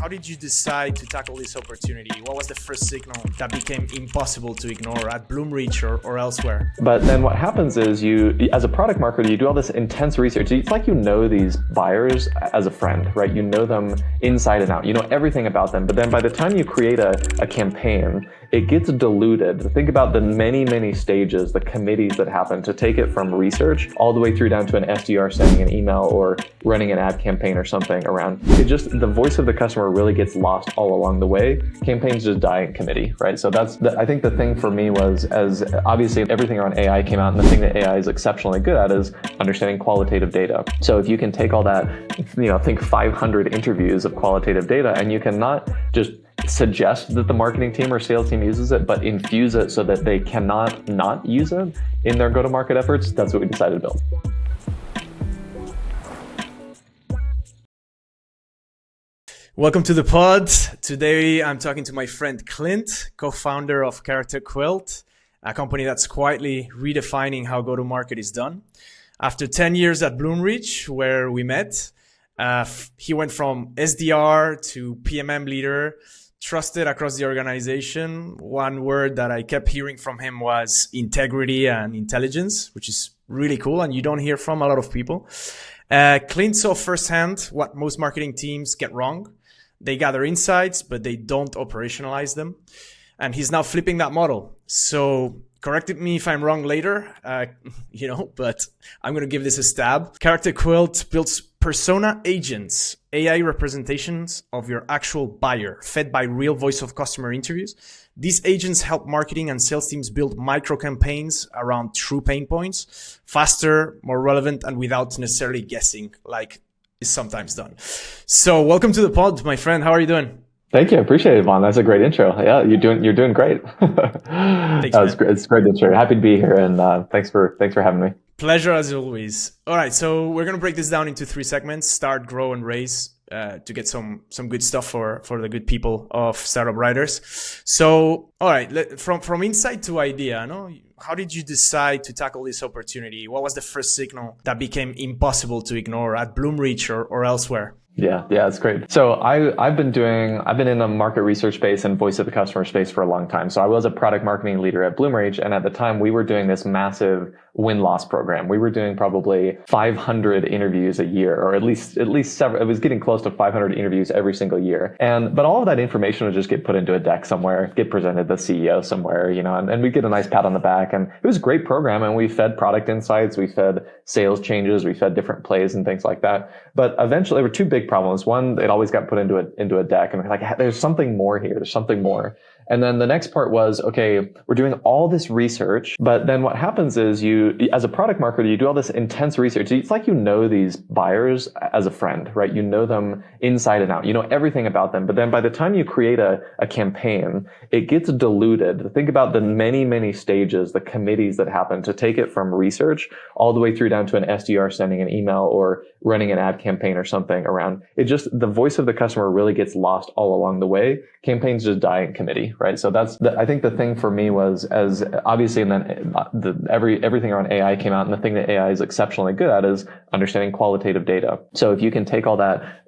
how did you decide to tackle this opportunity? What was the first signal that became impossible to ignore at Bloomreach or elsewhere? But then what happens is you, as a product marketer, you do all this intense research. It's like you know these buyers as a friend, right? You know them inside and out. You know everything about them. But then by the time you create a campaign, it gets diluted. Think about the many, many stages, the committees that happen to take it from research all the way through down to an SDR sending an email or running an ad campaign or something around. It just, the voice of the customer really gets lost all along the way. Campaigns just die in committee, right? So I think the thing for me was, as obviously everything around AI came out, and the thing that AI is exceptionally good at is understanding qualitative data. So if you can take all that, think 500 interviews of qualitative data, and you can not just suggest that the marketing team or sales team uses it, but infuse it so that they cannot not use it in their go-to-market efforts, that's what we decided to build. Welcome to the pod. Today I'm talking to my friend Clint, co-founder of CharacterQuilt, a company that's quietly redefining how go-to-market is done. After 10 years at Bloomreach, where we met, he went from SDR to PMM leader, trusted across the organization. One word that I kept hearing from him was integrity and intelligence, which is really cool, and you don't hear from a lot of people. Clint saw firsthand what most marketing teams get wrong. They gather insights, but they don't operationalize them. And he's now flipping that model. So correct me if I'm wrong later, but I'm going to give this a stab. CharacterQuilt builds persona agents, AI representations of your actual buyer, fed by real voice of customer interviews. These agents help marketing and sales teams build micro campaigns around true pain points, faster, more relevant, and without necessarily guessing like is sometimes done. So welcome to the pod, my friend. How are you doing? Thank you. I appreciate it, Vaughn. That's a great intro. Yeah, you're doing great. Thanks, it's great intro. Happy to be here, and thanks for having me. Pleasure as always. All right, so we're gonna break this down into 3 segments: start, grow, and raise, to get some good stuff for the good people of Startup Writers. So, all right, from insight to idea, how did you decide to tackle this opportunity? What was the first signal that became impossible to ignore at Bloomreach or elsewhere? Yeah, it's great. So I've been in the market research space and voice of the customer space for a long time. So I was a product marketing leader at Bloomreach, and at the time we were doing this massive win-loss program. We were doing probably 500 interviews a year, or at least several. It was getting close to 500 interviews every single year. But all of that information would just get put into a deck somewhere, get presented to the CEO somewhere, and we'd get a nice pat on the back. And it was a great program, and we fed product insights, we fed sales changes, we fed different plays and things like that. But eventually there were 2 big problems. One, it always got put into a deck, and we're like, there's something more here. There's something more. And then the next part was, okay, we're doing all this research, but then what happens is you, as a product marketer, you do all this intense research. It's like you know these buyers as a friend, right? You know them inside and out. You know everything about them. But then by the time you create a campaign, it gets diluted. Think about the many, many stages, the committees that happen to take it from research all the way through down to an SDR sending an email or running an ad campaign or something around. It just, the voice of the customer really gets lost all along the way. Campaigns just die in committee, right? So I think the thing for me was, as obviously, and then everything around AI came out, and the thing that AI is exceptionally good at is understanding qualitative data. So if you can take all that,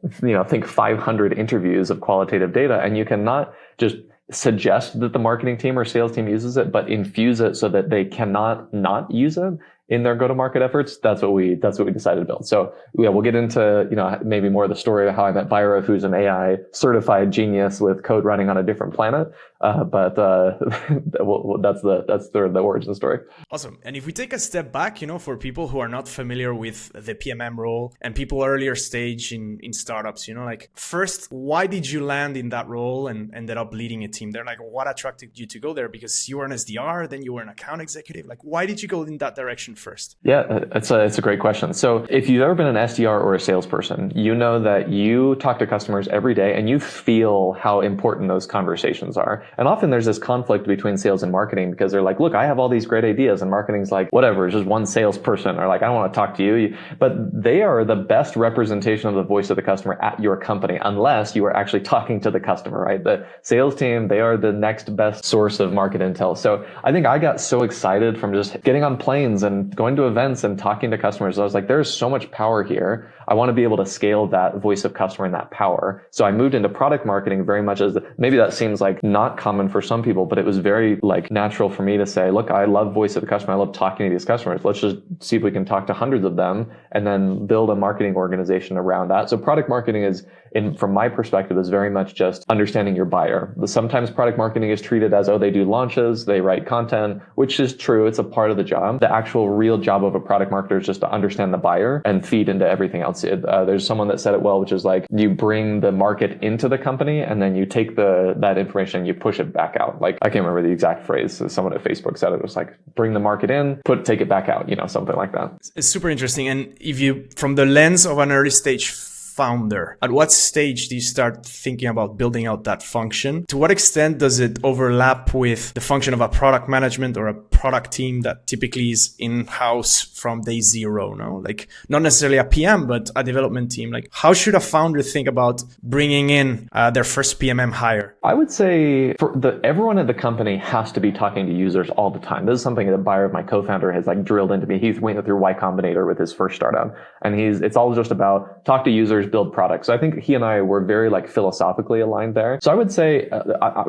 think 500 interviews of qualitative data, and you can not just suggest that the marketing team or sales team uses it, but infuse it so that they cannot not use it in their go-to-market efforts, that's what we decided to build. So yeah, we'll get into, maybe more of the story of how I met Byra, who's an AI certified genius with code running on a different planet. But that's the origin story. Awesome. And if we take a step back, for people who are not familiar with the PMM role and people earlier stage in startups, first, why did you land in that role and ended up leading a team there? Like, what attracted you to go there? Because you were an SDR, then you were an account executive. Like, why did you go in that direction first? Yeah, it's a great question. So if you've ever been an SDR or a salesperson, you know that you talk to customers every day and you feel how important those conversations are. And often there's this conflict between sales and marketing because they're like, look, I have all these great ideas, and marketing's like, whatever, it's just one salesperson, or like, I don't want to talk to you. But they are the best representation of the voice of the customer at your company, unless you are actually talking to the customer, right? The sales team, they are the next best source of market intel. So I think I got so excited from just getting on planes and and going to events and talking to customers. I was like, there's so much power here. I want to be able to scale that voice of customer and that power. So I moved into product marketing very much as maybe that seems like not common for some people, but it was very like natural for me to say, look, I love voice of the customer. I love talking to these customers. Let's just see if we can talk to hundreds of them and then build a marketing organization around that. So product marketing from my perspective, is very much just understanding your buyer. Sometimes product marketing is treated as, oh, they do launches, they write content, which is true. It's a part of the job. The actual real job of a product marketer is just to understand the buyer and feed into everything else. There's someone that said it well, which is like you bring the market into the company and then you take that information and you push it back out. Like I can't remember the exact phrase. Someone at Facebook said it was like, bring the market in, take it back out, something like that. It's super interesting. And if you, from the lens of an early stage founder, at what stage do you start thinking about building out that function? To what extent does it overlap with the function of a product management or a product team that typically is in-house from day zero? No, like not necessarily a PM, but a development team. Like how should a founder think about bringing in their first PMM hire? I would say everyone at the company has to be talking to users all the time. This is something that Byron, my co-founder, has like drilled into me. He's went through Y Combinator with his first startup, and it's all just about talk to users, build products. So I think he and I were very like philosophically aligned there. So I would say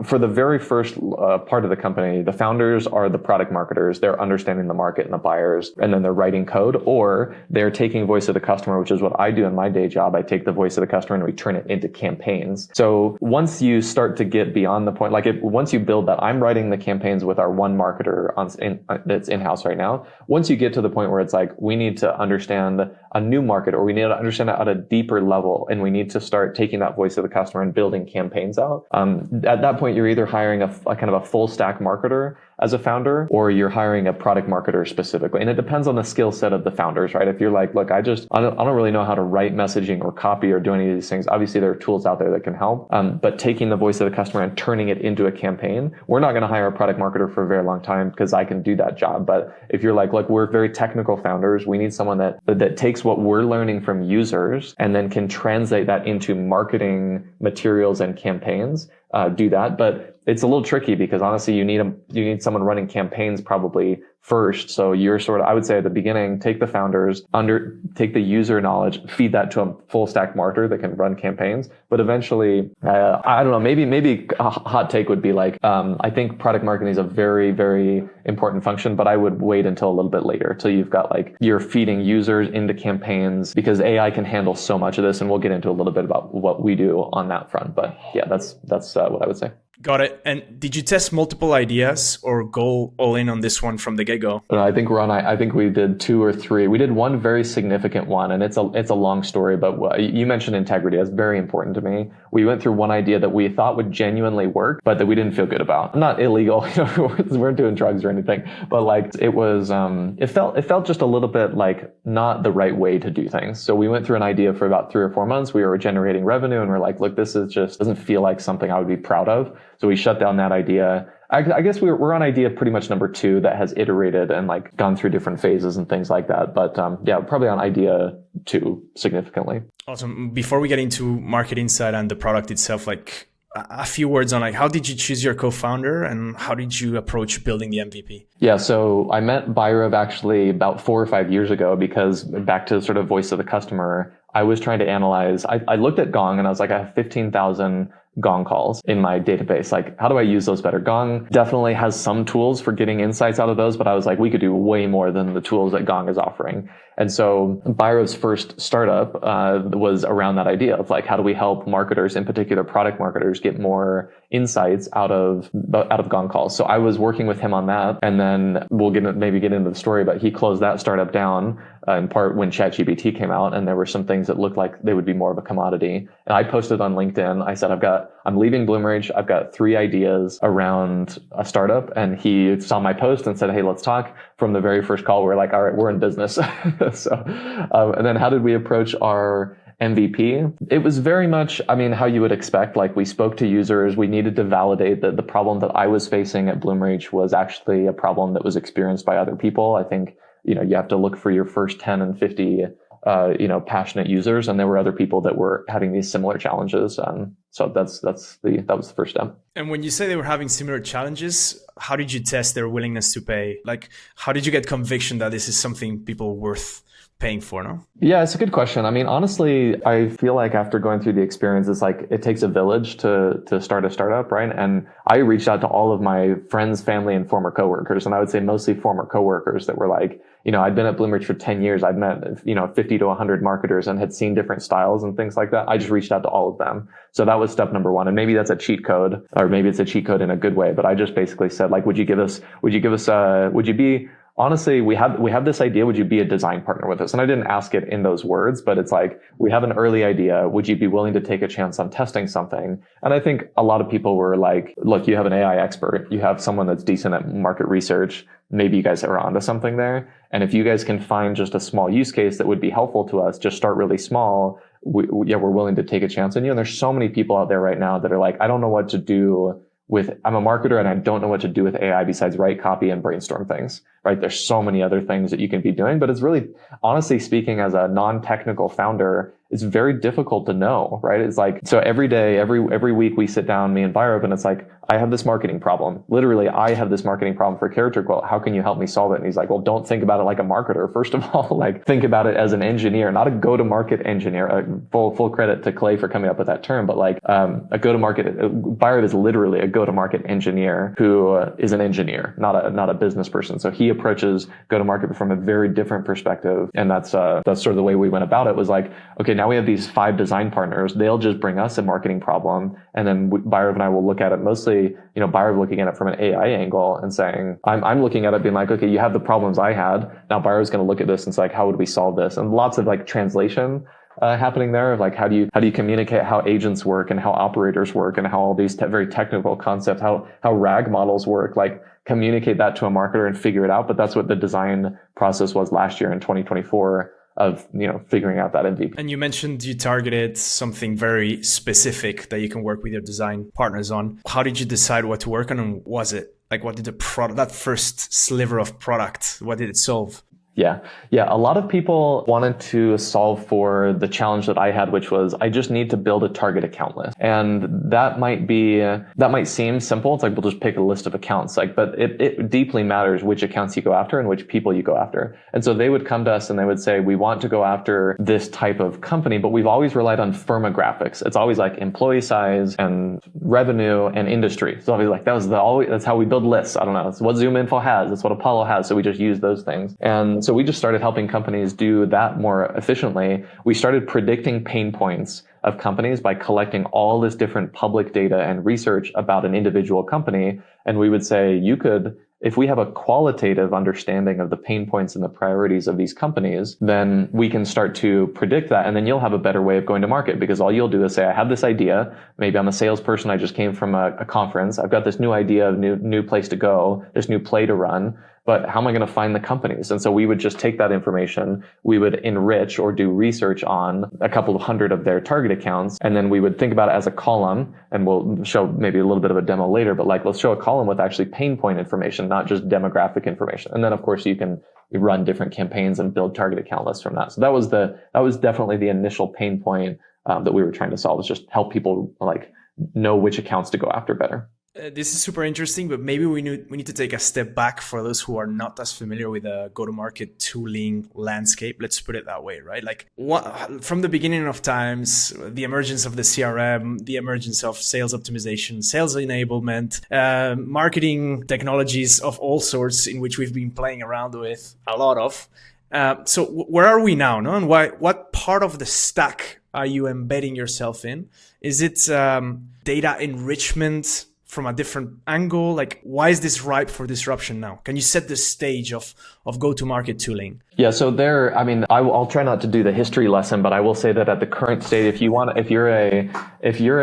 for the very first part of the company, the founders are the product marketers. They're understanding the market and the buyers, and then they're writing code, or they're taking voice of the customer, which is what I do in my day job. I take the voice of the customer and we turn it into campaigns. So once you start to get beyond the point, like once you build that, I'm writing the campaigns with our one marketer that's in-house right now. Once you get to the point where it's like, we need to understand a new market, or we need to understand it at a deeper level, and we need to start taking that voice of the customer and building campaigns out. At that point, you're either hiring a kind of a full stack marketer as a founder, or you're hiring a product marketer specifically. And it depends on the skill set of the founders, right? If you're like, look, I don't really know how to write messaging or copy or do any of these things. Obviously, there are tools out there that can help. But taking the voice of the customer and turning it into a campaign, we're not going to hire a product marketer for a very long time because I can do that job. But if you're like, look, we're very technical founders. We need someone that takes what we're learning from users and then can translate that into marketing materials and campaigns. Do that. But it's a little tricky because honestly, you need someone running campaigns probably first. So you're I would say at the beginning, take the founders, take the user knowledge, feed that to a full stack marketer that can run campaigns. But eventually, I don't know, maybe a hot take would be like, I think product marketing is a very, very important function, but I would wait until a little bit later, till you've got like, you're feeding users into campaigns, because AI can handle so much of this. And we'll get into a little bit about what we do on that front. But yeah, that's what I would say. Got it. And did you test multiple ideas or go all in on this one from the get-go? I think we did 2 or 3. We did one very significant one, and it's a long story, but you mentioned integrity. That's very important to me. We went through one idea that we thought would genuinely work, but that we didn't feel good about. Not illegal, we weren't doing drugs or anything, but like it was, it felt just a little bit like not the right way to do things. So we went through an idea for about 3 or 4 months. We were generating revenue, and we're like, look, this is just doesn't feel like something I would be proud of. So we shut down that idea. I guess we're on idea pretty much number 2 that has iterated and like gone through different phases and things like that. But yeah, probably on idea 2 significantly. Awesome. Before we get into market insight and the product itself, like a few words on like, how did you choose your co-founder and how did you approach building the MVP? Yeah, so I met Bhairav actually about 4 or 5 years ago, because back to sort of voice of the customer, I was trying to analyze, I looked at Gong and I was like, I have 15,000 Gong calls in my database. Like, how do I use those better? Gong definitely has some tools for getting insights out of those, but I was like, we could do way more than the tools that Gong is offering. And so Byrov's first startup was around that idea of like, how do we help marketers, in particular product marketers, get more insights out of Gong calls? So I was working with him on that, and then we'll maybe get into the story, but he closed that startup down in part when ChatGPT came out, and there were some things that looked like they would be more of a commodity. And I posted on LinkedIn, I said, I'm leaving Bloomreach. I've got 3 ideas around a startup. And he saw my post and said, hey, let's talk. From the very first call, we're like, all right, we're in business. And then how did we approach our MVP? It was very much, how you would expect. Like, we spoke to users. We needed to validate that the problem that I was facing at Bloomreach was actually a problem that was experienced by other people. I think, you have to look for your first 10 and 50 passionate users, and there were other people that were having these similar challenges. So that was the first step. And when you say they were having similar challenges, how did you test their willingness to pay? Like, how did you get conviction that this is something people worth paying for, no? Yeah, it's a good question. I mean, honestly, I feel like after going through the experience, it's like it takes a village to start a startup, right? And I reached out to all of my friends, family, and former coworkers. And I would say mostly former coworkers that were like, I'd been at Bloomreach for 10 years. I'd met, 50 to 100 marketers and had seen different styles and things like that. I just reached out to all of them. So that was step number one. And maybe that's a cheat code, or maybe it's a cheat code in a good way. But I just basically said, like, would you be, honestly, we have this idea. Would you be a design partner with us? And I didn't ask it in those words, but it's like, we have an early idea. Would you be willing to take a chance on testing something? And I think a lot of people were like, look, you have an AI expert. You have someone that's decent at market research. Maybe you guys are onto something there. And if you guys can find just a small use case that would be helpful to us, just start really small. We're willing to take a chance on you. And there's so many people out there right now that are like, I don't know what to do I'm a marketer and I don't know what to do with AI besides write copy and brainstorm things, right? There's so many other things that you can be doing, but it's really, honestly speaking, as a non-technical founder, it's very difficult to know, right? It's like, so every day, every week we sit down, me and Bhairav, and it's like, I have this marketing problem. Literally, I have this marketing problem for CharacterQuilt. How can you help me solve it? And he's like, well, don't think about it like a marketer. First of all, like, think about it as an engineer, not a go-to-market engineer. Full credit to Clay for coming up with that term, but like, a go-to-market, Bhairav is literally a go-to-market engineer who is an engineer, not a business person. So he approaches go-to-market from a very different perspective. And that's sort of the way we went about it, was like, okay, now we have these 5 design partners. They'll just bring us a marketing problem. And then Bhairav and I will look at it mostly, Bhairav looking at it from an AI angle and saying, I'm looking at it being like, okay, you have the problems I had. Now Bhairav's going to look at this and say, like, how would we solve this? And lots of like translation happening there of like, how do you communicate how agents work and how operators work and how all these very technical concepts, how RAG models work, like communicate that to a marketer and figure it out. But that's what the design process was last year in 2024. Of figuring out that MVP. And you mentioned you targeted something very specific that you can work with your design partners on. How did you decide what to work on, and was it like, what did the product, that first sliver of product, what did it solve? Yeah. A lot of people wanted to solve for the challenge that I had, which was I just need to build a target account list. And that might seem simple. It's like, we'll just pick a list of accounts, but it deeply matters which accounts you go after and which people you go after. And so they would come to us and they would say, we want to go after this type of company, but we've always relied on firmographics. It's always like employee size and revenue and industry. So always like, that's how we build lists. I don't know. It's what ZoomInfo has. It's what Apollo has. So we just use those things. And so we just started helping companies do that more efficiently. We started predicting pain points of companies by collecting all this different public data and research about an individual company. And we would say, if we have a qualitative understanding of the pain points and the priorities of these companies, then we can start to predict that. And then you'll have a better way of going to market, because all you'll do is say, I have this idea. Maybe I'm a salesperson. I just came from a conference. I've got this new idea of new place to go, this new play to run. But how am I going to find the companies? And so we would just take that information, we would enrich or do research on a couple of hundred of their target accounts. And then we would think about it as a column, and we'll show maybe a little bit of a demo later, but like, let's show a column with actually pain point information, not just demographic information. And then of course you can run different campaigns and build target account lists from that. So that was definitely the initial pain point that we were trying to solve, is just help people like know which accounts to go after better. This is super interesting, but maybe we need to take a step back for those who are not as familiar with the go-to-market tooling landscape. Let's put it that way, right? Like, from the beginning of times, the emergence of the CRM, the emergence of sales optimization, sales enablement, marketing technologies of all sorts, in which we've been playing around with a lot of. So where are we now? No? And what part of the stack are you embedding yourself in? Is it data enrichment from a different angle? Like, why is this ripe for disruption now? Can you set the stage of go-to-market tooling? Yeah, so I'll try not to do the history lesson, but I will say that at the current state, if you're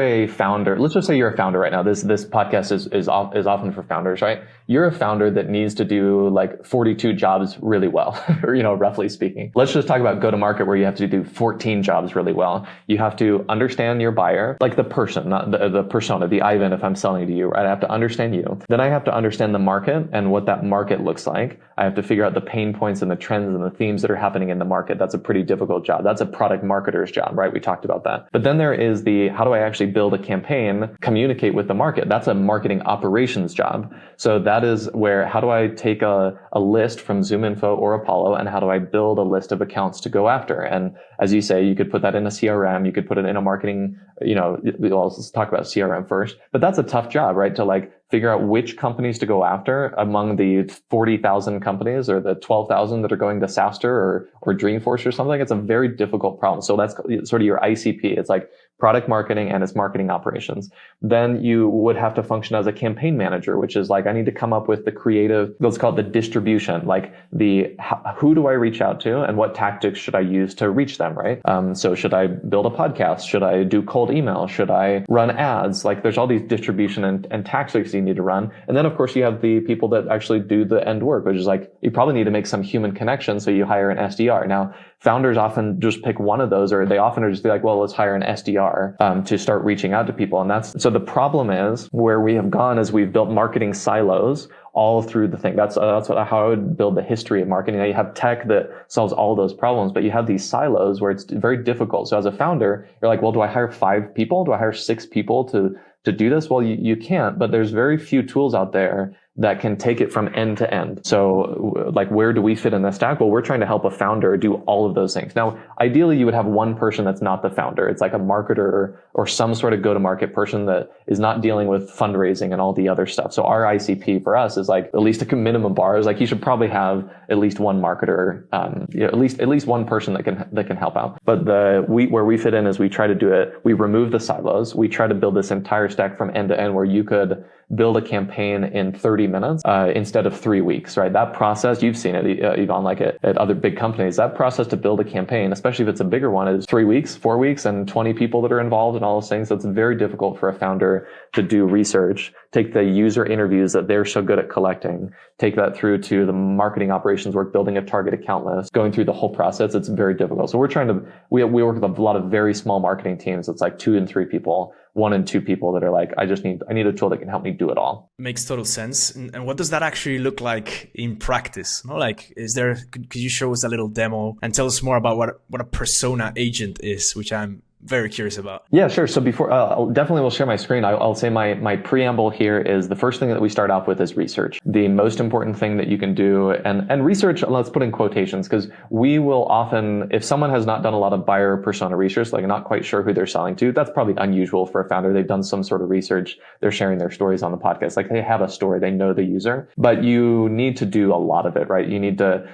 a founder, let's just say you're a founder right now. This podcast is often for founders, right? You're a founder that needs to do like 42 jobs really well, or, roughly speaking. Let's just talk about go-to-market, where you have to do 14 jobs really well. You have to understand your buyer, like the person, not the persona, the Ivan, if I'm selling to you, right? I have to understand you. Then I have to understand the market and what that market looks like. I have to figure out out the pain points and the trends and the themes that are happening in the market. That's a pretty difficult job. That's a product marketer's job, right? We talked about that. But then there is the, how do I actually build a campaign, communicate with the market? That's a marketing operations job. So that is where, how do I take a list from ZoomInfo or Apollo, and how do I build a list of accounts to go after? And as you say, you could put that in a CRM, you could put it in a marketing, let's talk about CRM first, but that's a tough job, right? To like figure out which companies to go after among the 40,000 companies or the 12,000 that are going to SaaStr or Dreamforce or something. It's a very difficult problem. So that's sort of your ICP. It's like product marketing and it's marketing operations. Then you would have to function as a campaign manager, which is like, I need to come up with the creative, let's call it the distribution, like who do I reach out to and what tactics should I use to reach them, right? So should I build a podcast? Should I do cold email? Should I run ads? Like there's all these distribution and tactics you need to run. And then of course you have the people that actually do the end work, which is like, you probably need to make some human connection. So you hire an SDR. Now, founders often just pick one of those, or they often are just be like, well, let's hire an SDR to start reaching out to people. And so the problem is where we have gone is we've built marketing silos all through the thing. That's how I would build the history of marketing. Now you have tech that solves all those problems, but you have these silos where it's very difficult. So as a founder, you're like, well, do I hire 5 people? Do I hire 6 people to do this? Well, you can't, but there's very few tools out there that can take it from end to end. So like, where do we fit in the stack? Well, we're trying to help a founder do all of those things. Now, ideally, you would have one person that's not the founder. It's like a marketer or some sort of go-to-market person that is not dealing with fundraising and all the other stuff. So our ICP for us is like at least a minimum bar is like, you should probably have at least one marketer, at least one person that can help out. But where we fit in is we try to do it. We remove the silos. We try to build this entire stack from end to end where you could build a campaign in 30 minutes instead of 3 weeks, right? That process, you've seen it, Yvonne, like at other big companies, that process to build a campaign, especially if it's a bigger one, is 3 weeks, 4 weeks, and 20 people that are involved and all those things. So it's very difficult for a founder to do research, take the user interviews that they're so good at collecting, take that through to the marketing operations work, building a target account list, going through the whole process. It's very difficult. So we work with a lot of very small marketing teams. It's like 2 and 3 people, 1 and 2 people that are like, I need a tool that can help me do it all. Makes total sense. And what does that actually look like in practice? No, like, could you show us a little demo and tell us more about what a persona agent is, which I'm very curious about. Yeah, sure. So before, definitely will share my screen. I'll say my preamble here is the first thing that we start off with is research. The most important thing that you can do, and research, let's put in quotations, because we will often, if someone has not done a lot of buyer persona research, like not quite sure who they're selling to, that's probably unusual for a founder. They've done some sort of research. They're sharing their stories on the podcast. Like they have a story. They know the user, but you need to do a lot of it, right?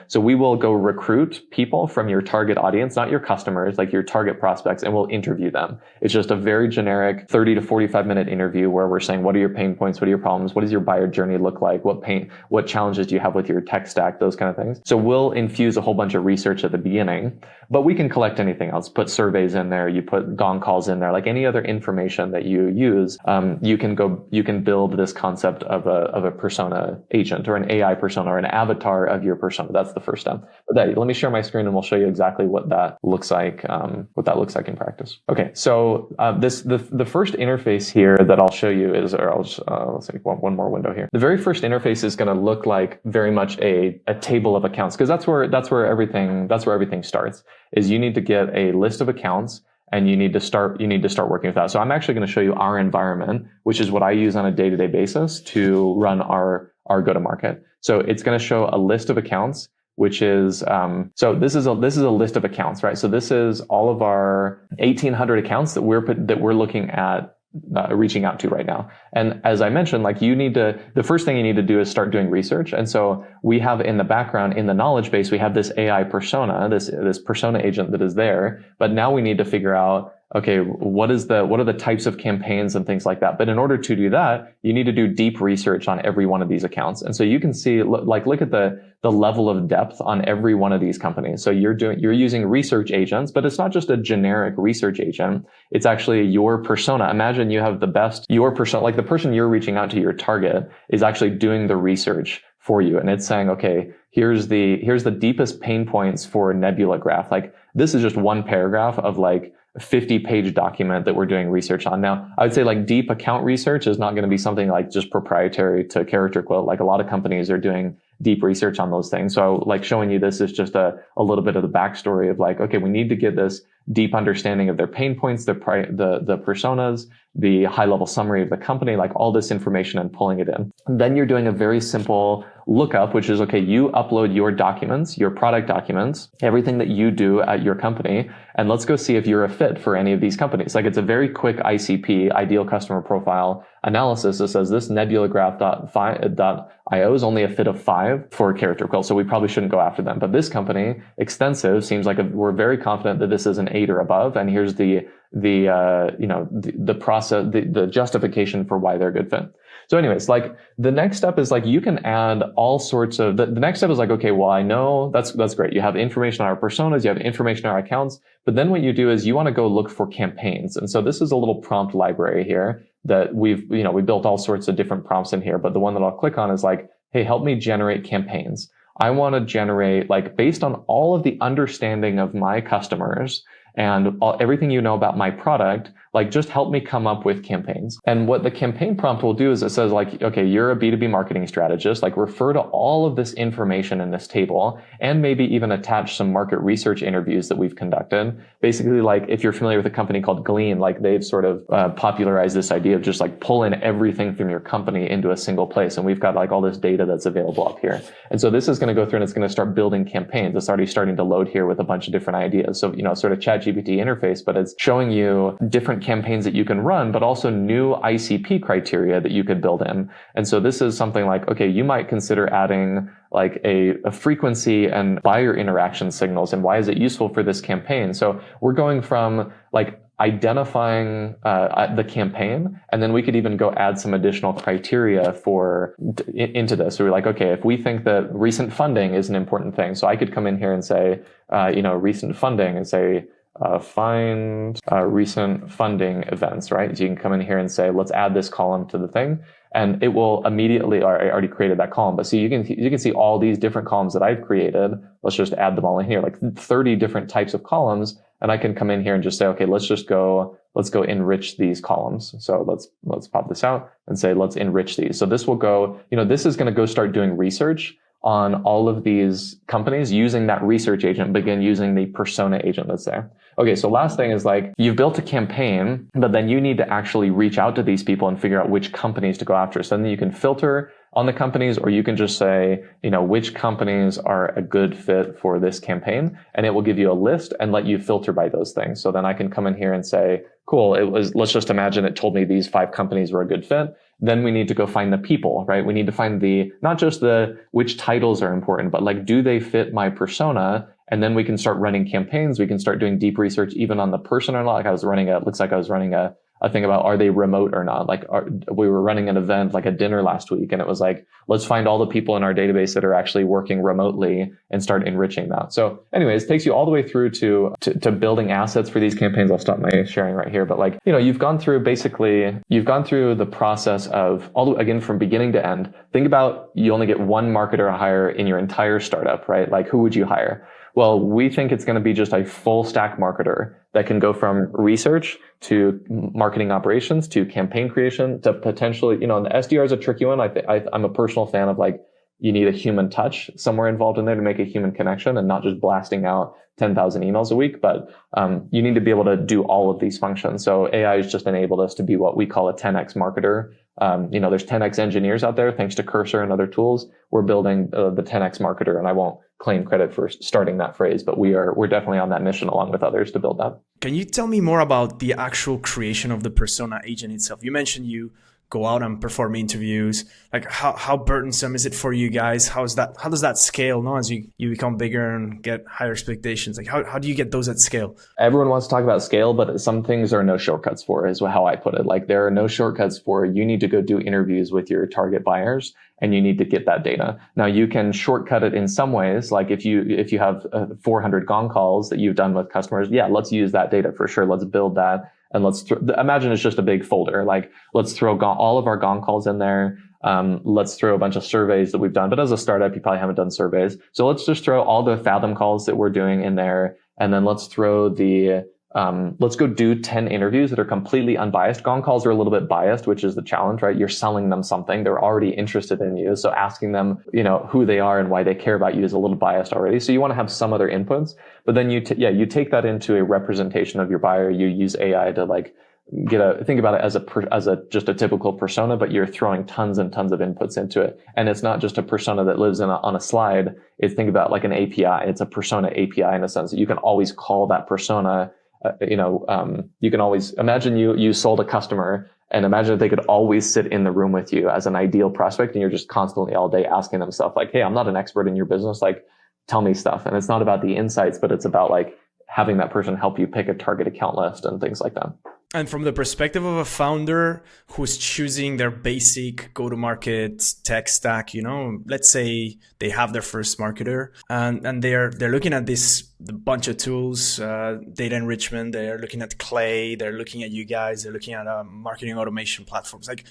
So we will go recruit people from your target audience, not your customers, like your target prospects, and we'll interview them. It's just a very generic 30 to 45 minute interview where we're saying, what are your pain points? What are your problems? What does your buyer journey look like? What challenges do you have with your tech stack? Those kind of things. So we'll infuse a whole bunch of research at the beginning, but we can collect anything else. Put surveys in there. You put gong calls in there, like any other information that you use. You can build this concept of a persona agent or an AI persona or an avatar of your persona. That's the first step. But let me share my screen and we'll show you exactly what that looks like in practice. Okay, so the first interface here that I'll show you is, or I'll just, let's see, one more window here. The very first interface is going to look like very much a table of accounts, because that's where everything starts. Is you need to get a list of accounts and you need to start working with that. So I'm actually going to show you our environment, which is what I use on a day-to-day basis to run our go-to-market. So it's going to show a list of accounts, which is, so this is a list of accounts, right? So this is all of our 1,800 accounts that we're looking at reaching out to right now. And as I mentioned, like the first thing you need to do is start doing research. And so we have in the background, in the knowledge base, we have this AI persona, this persona agent that is there. But now we need to figure out, okay, what are the types of campaigns and things like that? But in order to do that, you need to do deep research on every one of these accounts. And so you can see, look at the level of depth on every one of these companies. So you're using research agents, but it's not just a generic research agent. It's actually your persona. Imagine you have your persona, like the person you're reaching out to, your target, is actually doing the research for you. And it's saying, okay, here's the deepest pain points for Nebula Graph. Like this is just one paragraph of like 50-page document that we're doing research on. Now, I would say like deep account research is not going to be something like just proprietary to CharacterQuilt. Like a lot of companies are doing deep research on those things. So like showing you this is just a little bit of the backstory of like, okay, we need to get this deep understanding of their pain points, the personas, the high level summary of the company, like all this information and pulling it in. And then you're doing a very simple lookup, which is, okay, you upload your documents, your product documents, everything that you do at your company, and let's go see if you're a fit for any of these companies. Like it's a very quick ICP, ideal customer profile analysis that says this nebulagraph.io is only a fit of 5 for CharacterQuilt, so we probably shouldn't go after them. But this company, Extensive, seems like we're very confident that this is an 8 or above, and here's the process, the justification for why they're a good fit. So anyways, like the next step is like you can add all sorts of, the next step is like, okay, well, I know that's great. You have information on our personas, you have information on our accounts, but then what you do is you want to go look for campaigns. And so this is a little prompt library here that we built all sorts of different prompts in here, but the one that I'll click on is like, hey, help me generate campaigns. I want to generate, like, based on all of the understanding of my customers and everything you know about my product, like just help me come up with campaigns. And what the campaign prompt will do is it says like, okay, you're a B2B marketing strategist, like refer to all of this information in this table and maybe even attach some market research interviews that we've conducted. Basically, like if you're familiar with a company called Glean, like they've sort of popularized this idea of just like pull in everything from your company into a single place. And we've got like all this data that's available up here. And so this is going to go through and it's going to start building campaigns. It's already starting to load here with a bunch of different ideas. So, sort of ChatGPT interface, but it's showing you different campaigns that you can run, but also new ICP criteria that you could build in. And so this is something like, okay, you might consider adding like a frequency and buyer interaction signals. And why is it useful for this campaign? So we're going from like identifying the campaign, and then we could even go add some additional criteria into this. So we're like, okay, if we think that recent funding is an important thing, so I could come in here and say, recent funding, and say, find recent funding events, right? So you can come in here and say, let's add this column to the thing, and it will immediately, or I already created that column, but see, you can see all these different columns that I've created. Let's just add them all in here, like 30 different types of columns. And I can come in here and just say, okay, let's go enrich these columns. So let's pop this out and say, let's enrich these. So this will go, this is going to go start doing research on all of these companies using that research agent, begin using the persona agent that's there. Okay, so last thing is like, you've built a campaign, but then you need to actually reach out to these people and figure out which companies to go after. So then you can filter on the companies, or you can just say, which companies are a good fit for this campaign, and it will give you a list and let you filter by those things. So then I can come in here and say, cool, let's just imagine it told me these 5 companies were a good fit. Then we need to go find the people, right? We need to find not just which titles are important, but like, do they fit my persona? And then we can start running campaigns. We can start doing deep research even on the person or not. Like I was running a thing about, are they remote or not? Like we were running an event, like a dinner last week, and it was like, let's find all the people in our database that are actually working remotely and start enriching that. So anyways, it takes you all the way through to building assets for these campaigns. I'll stop my sharing right here. But like, you've gone through the process of again, from beginning to end. Think about, you only get one marketer to hire in your entire startup, right? Like who would you hire? Well, we think it's going to be just a full stack marketer that can go from research to marketing operations to campaign creation to potentially, the SDR is a tricky one. I'm a personal fan of like, you need a human touch somewhere involved in there to make a human connection and not just blasting out 10,000 emails a week. But you need to be able to do all of these functions. So AI has just enabled us to be what we call a 10x marketer. There's 10x engineers out there, thanks to Cursor and other tools. We're building the 10x marketer, and I won't claim credit for starting that phrase, but we're definitely on that mission along with others to build that. Can you tell me more about the actual creation of the persona agent itself? You mentioned you go out and perform interviews. Like how burdensome is it for you guys? How does that scale now as you become bigger and get higher expectations? Like how do you get those at scale? Everyone wants to talk about scale, but some things are no shortcuts for, is how I put it. Like there are no shortcuts for, you need to go do interviews with your target buyers and you need to get that data. Now you can shortcut it in some ways. Like if you have 400 gong calls that you've done with customers, yeah, let's use that data for sure. Let's build that. And imagine it's just a big folder. Like let's throw all of our gong calls in there. Let's throw a bunch of surveys that we've done. But as a startup, you probably haven't done surveys. So let's just throw all the Fathom calls that we're doing in there. And then let's throw the let's go do 10 interviews that are completely unbiased. Gong calls are a little bit biased, which is the challenge, right? You're selling them something. They're already interested in you. So asking them, who they are and why they care about you is a little biased already. So you want to have some other inputs, but then you take that into a representation of your buyer. You use AI to think about it as just a typical persona, but you're throwing tons and tons of inputs into it. And it's not just a persona that lives on a slide. Think about like an API. It's a persona API in a sense that you can always call that persona. You can always imagine you sold a customer, and imagine if they could always sit in the room with you as an ideal prospect, and you're just constantly all day asking them stuff like, hey, I'm not an expert in your business. Like, tell me stuff. And it's not about the insights, but it's about like having that person help you pick a target account list and things like that. And from the perspective of a founder who's choosing their basic go-to-market tech stack, let's say they have their first marketer and they're looking at the bunch of tools, data enrichment, they're looking at Clay, they're looking at you guys, they're looking at marketing automation platforms. Like,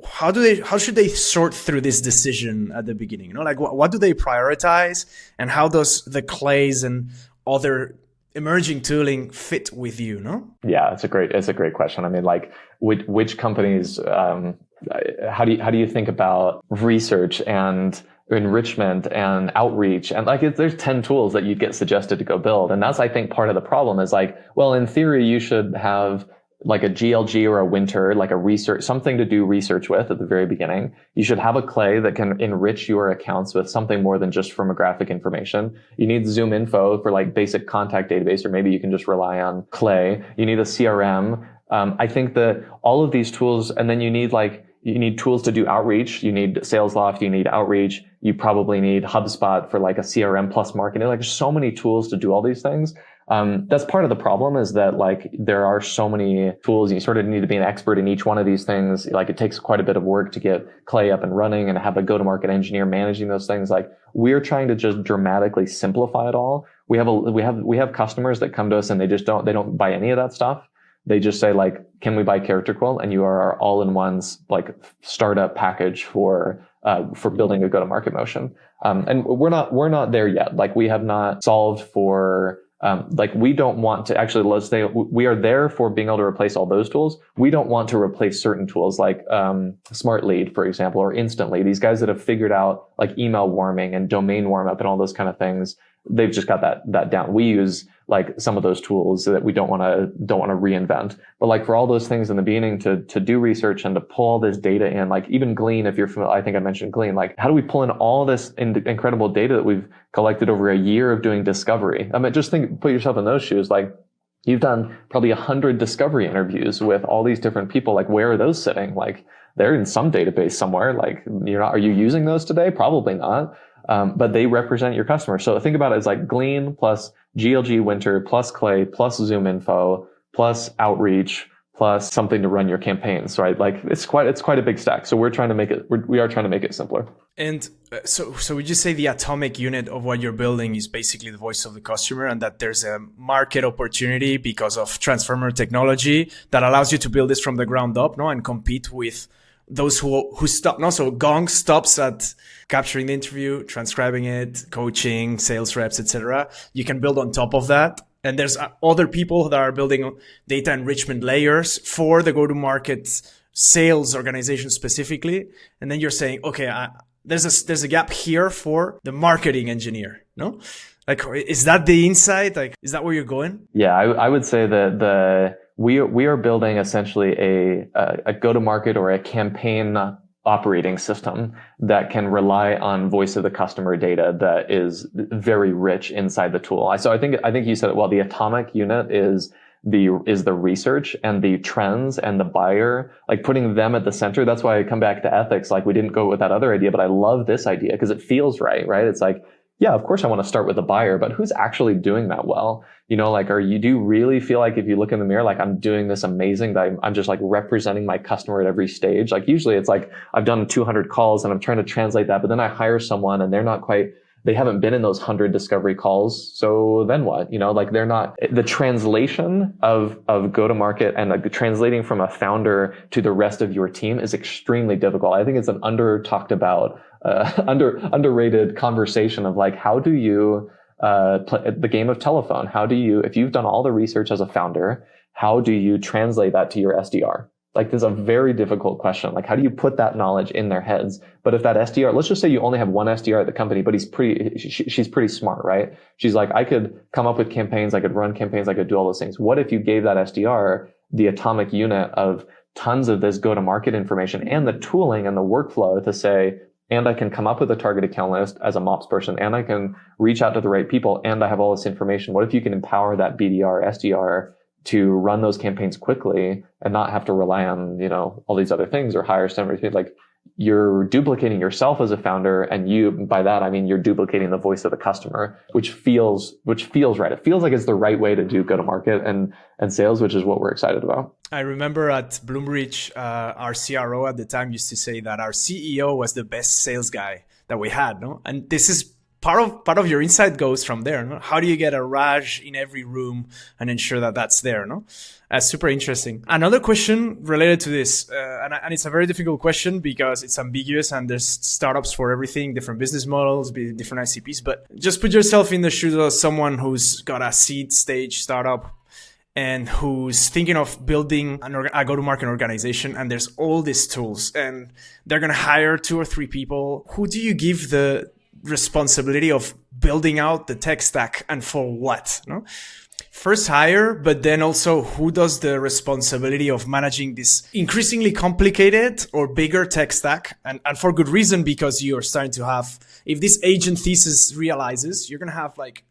how should they sort through this decision at the beginning? Like what do they prioritize, and how does the Clays and other emerging tooling fit with you, no? Yeah, it's a great question. I mean, like which companies, how do you think about research and enrichment and outreach? And there's 10 tools that you'd get suggested to go build. And that's, I think, part of the problem is like, well, in theory, you should have like a GLG or a Winter, like a research, something to do research with at the very beginning. You should have a Clay that can enrich your accounts with something more than just firmographic information. You need Zoom Info for like basic contact database, or maybe you can just rely on Clay. You need a CRM. I think that all of these tools, and then you need tools to do outreach. You need SalesLoft, you need outreach. You probably need HubSpot for like a CRM plus marketing. Like, there's so many tools to do all these things. That's part of the problem, is that like there are so many tools. You sort of need to be an expert in each one of these things. Like, it takes quite a bit of work to get Clay up and running and have a go-to-market engineer managing those things. Like, we're trying to just dramatically simplify it all. We have customers that come to us and they don't buy any of that stuff. They just say like, can we buy CharacterQuilt? And you are our all-in-one like startup package for building a go-to-market motion. And we're not there yet. Like, we have not solved for, we don't want to actually, let's say we are there for being able to replace all those tools. We don't want to replace certain tools like, Smart Lead, for example, or Instantly. These guys that have figured out like email warming and domain warm up and all those kind of things. They've just got that down. We use like some of those tools that we don't want to reinvent. But like for all those things in the beginning to do research and to pull all this data in, like even Glean, if you're familiar, I think I mentioned Glean, like how do we pull in all this incredible data that we've collected over a year of doing discovery? I mean, put yourself in those shoes. Like, you've done probably 100 discovery interviews with all these different people. Like, where are those sitting? Like, they're in some database somewhere. Like, are you using those today? Probably not. But they represent your customer. So think about it as like Glean plus GLG Winter plus Clay plus Zoom Info plus outreach plus something to run your campaigns, right? Like, it's quite a big stack. So we are trying to make it simpler. And so would you say the atomic unit of what you're building is basically the voice of the customer, and that there's a market opportunity because of transformer technology that allows you to build this from the ground up, and compete with those who stop. So Gong stops at capturing the interview, transcribing it, coaching, sales reps, etc. You can build on top of that. And there's other people that are building data enrichment layers for the go-to-market sales organization specifically. And then you're saying, okay, there's a gap here for the marketing engineer, no? Like, is that the insight? Like, is that where you're going? Yeah, I would say that we are building essentially a go-to-market or a campaign operating system that can rely on voice of the customer data that is very rich inside the tool. So I think you said it well. The atomic unit is the research and the trends and the buyer, like putting them at the center. That's why I come back to ethics. Like, we didn't go with that other idea, but I love this idea because it feels right? It's like, yeah, of course I want to start with the buyer, but who's actually doing that well? Do you really feel like if you look in the mirror, like, I'm doing this amazing, that I'm just like representing my customer at every stage? Like, usually it's like I've done 200 calls and I'm trying to translate that, but then I hire someone and they haven't been in those 100 discovery calls. So then what? Like, they're not, the translation of go-to-market and like translating from a founder to the rest of your team is extremely difficult. I think it's an under talked about, underrated conversation of like, how do you the game of telephone. How do you, if you've done all the research as a founder, how do you translate that to your SDR? Like, this is a very difficult question. Like, how do you put that knowledge in their heads? But if that SDR, let's just say you only have one SDR at the company, but she's pretty smart, right? She's like, I could come up with campaigns, I could run campaigns, I could do all those things. What if you gave that SDR the atomic unit of tons of this go-to-market information and the tooling and the workflow to say, and I can come up with a target account list as a MOPS person, and I can reach out to the right people, and I have all this information. What if you can empower that BDR, SDR to run those campaigns quickly and not have to rely on, all these other things or hire somebody? Like, you're duplicating yourself as a founder, and by that I mean you're duplicating the voice of the customer, which feels right. It feels like it's the right way to do go-to-market and sales, which is what we're excited about. I remember at Bloomreach, our CRO at the time used to say that our CEO was the best sales guy that we had, no? And this is part of your insight goes from there, no? How do you get a Raj in every room and ensure that that's there, no? That's super interesting. Another question related to this, and it's a very difficult question because it's ambiguous and there's startups for everything, different business models, different ICPs, but just put yourself in the shoes of someone who's got a seed stage startup and who's thinking of building a go-to-market organization, and there's all these tools and they're going to hire 2 or 3 people. Who do you give the responsibility of building out the tech stack, and for what? No? First hire, but then also who does the responsibility of managing this increasingly complicated or bigger tech stack? And for good reason, because you're starting to have, if this agent thesis realizes, you're going to have like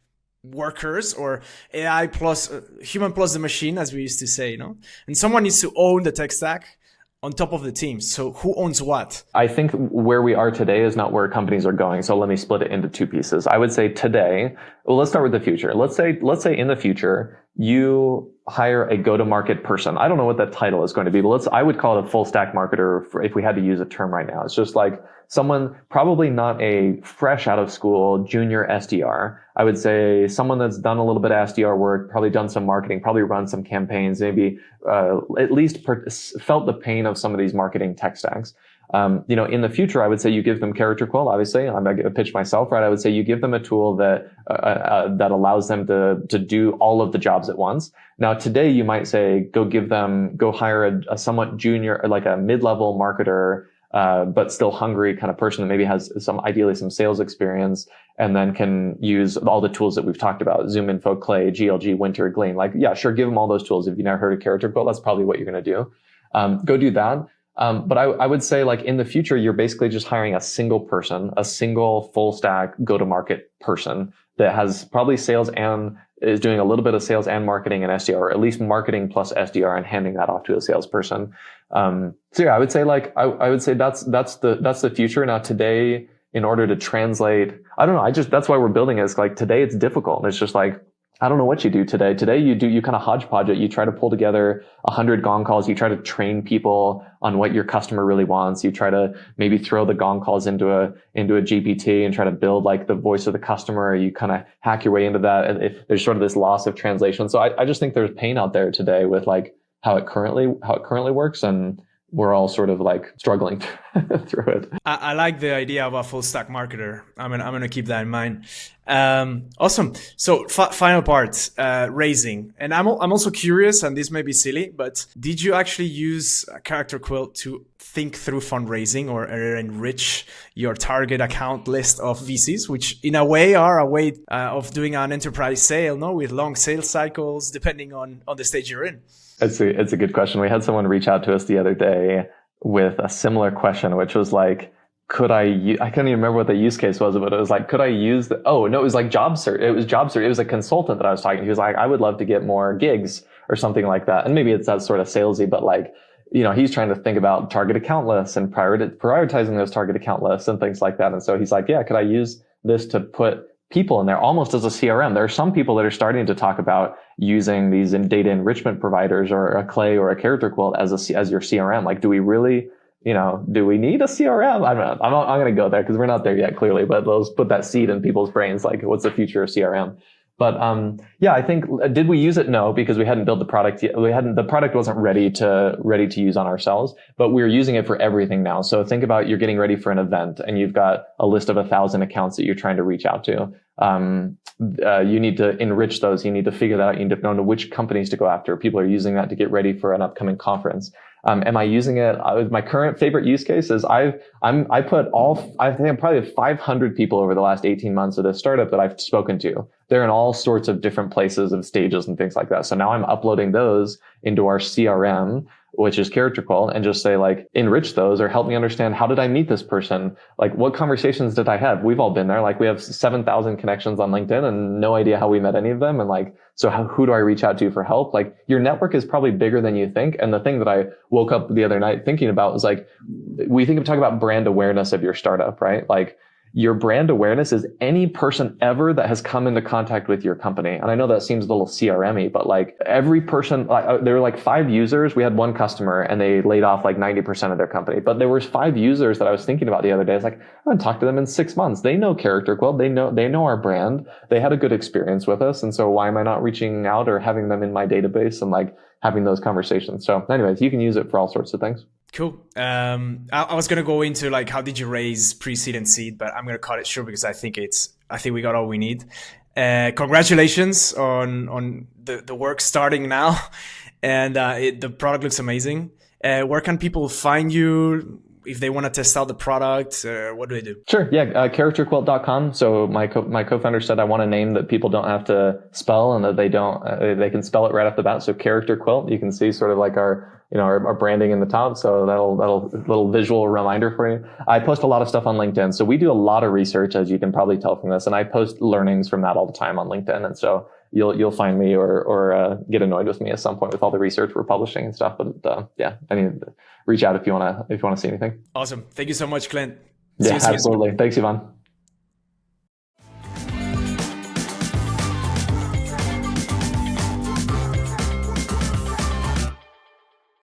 workers or AI plus human plus the machine, as we used to say, and someone needs to own the tech stack on top of the team. So who owns what? I think where we are today is not where companies are going. So let me split it into 2 pieces. I would say today, well, let's start with the future. Let's say in the future, you hire a go-to-market person. I don't know what that title is going to be, but I would call it a full stack marketer if we had to use a term right now. It's just like someone, probably not a fresh out of school junior SDR. I would say someone that's done a little bit of SDR work, probably done some marketing, probably run some campaigns, maybe at least felt the pain of some of these marketing tech stacks. In the future, I would say you give them CharacterQuilt. Obviously, I'm going to pitch myself, right? I would say you give them a tool that allows them to do all of the jobs at once. Now, today you might say go hire a somewhat junior, like a mid-level marketer, but still hungry kind of person that maybe has ideally some sales experience, and then can use all the tools that we've talked about: ZoomInfo, Clay, GLG, Winter, Glean. Like, yeah, sure, give them all those tools. If you've never heard of CharacterQuilt, that's probably what you're going to do. Go do that. But I would say, like, in the future, you're basically just hiring a single person, a single full stack go-to-market person that has probably sales and is doing a little bit of sales and marketing and SDR, or at least marketing plus SDR, and handing that off to a salesperson. So yeah, I would say I would say that's the future. Now today, in order to translate, I don't know, that's why we're building it. It's like today it's difficult. It's just like, I don't know what you do today. Today you kind of hodgepodge it. You try to pull together 100 gong calls. You try to train people on what your customer really wants. You try to maybe throw the gong calls into a GPT and try to build like the voice of the customer. You kind of hack your way into that. And if there's sort of this loss of translation. So I just think there's pain out there today with like how it currently works, and we're all sort of like struggling through it. I like the idea of a full stack marketer. I'm gonna keep that in mind. Awesome. So final part, raising. And I'm also curious, and this may be silly, but did you actually use CharacterQuilt to think through fundraising or enrich your target account list of VCs, which in a way are a way of doing an enterprise sale, no, with long sales cycles, depending on the stage you're in? It's a good question. We had someone reach out to us the other day with a similar question, which was like, I can't even remember what the use case was, but it was like, could I use it was like job search. It was job search. It was a consultant that I was talking to. He was like, I would love to get more gigs or something like that. And maybe it's that sort of salesy, but like, he's trying to think about target account lists and prioritizing those target account lists and things like that. And so he's like, yeah, could I use this to put people in there almost as a CRM? There are some people that are starting to talk about using these data enrichment providers or a Clay or a CharacterQuilt as your CRM. Like, do we really, do we need a CRM? I'm not going to go there because we're not there yet, clearly, but let's put that seed in people's brains. Like, what's the future of CRM? But yeah, I think, did we use it? No, because we hadn't built the product yet. The product wasn't ready to use on ourselves, but we're using it for everything now. So think about, you're getting ready for an event and you've got a list of 1,000 accounts that you're trying to reach out to. You need to enrich those. You need to figure that out. You need to know which companies to go after. People are using that to get ready for an upcoming conference. Am I using it? My current favorite use case is I think I'm probably 500 people over the last 18 months of this startup that I've spoken to. They're in all sorts of different places and stages and things like that. So now I'm uploading those into our CRM, which is CharacterQuilt, and just say like, enrich those or help me understand, how did I meet this person? Like, what conversations did I have? We've all been there. Like, we have 7,000 connections on LinkedIn and no idea how we met any of them. And like, so who do I reach out to for help? Like, your network is probably bigger than you think. And the thing that I woke up the other night thinking about was like, we talk about brand awareness of your startup, right? Like, your brand awareness is any person ever that has come into contact with your company. And I know that seems a little CRM-y, but like every person, there were like 5 users. We had one customer and they laid off like 90% of their company. But there was 5 users that I was thinking about the other day. It's like, I haven't talked to them in 6 months. They know CharacterQuilt. They know our brand. They had a good experience with us. And so why am I not reaching out or having them in my database and like having those conversations? So anyways, you can use it for all sorts of things. Cool. I was gonna go into like, how did you raise pre-seed and seed, but I'm gonna cut it short because I think we got all we need. Congratulations on the work starting now, and the product looks amazing. Where can people find you if they want to test out the product? What do they do? Sure. Yeah. CharacterQuilt.com. So my co-founder said, I want a name that people don't have to spell and that they can spell it right off the bat. So CharacterQuilt, you can see sort of like our branding in the top. So that'll little visual reminder for you. I post a lot of stuff on LinkedIn. So we do a lot of research, as you can probably tell from this, and I post learnings from that all the time on LinkedIn. And so you'll find me or get annoyed with me at some point with all the research we're publishing and stuff. But yeah, I mean, reach out if you want to see anything. Awesome. Thank you so much, Clint. Yeah, absolutely. Thanks, Ivan.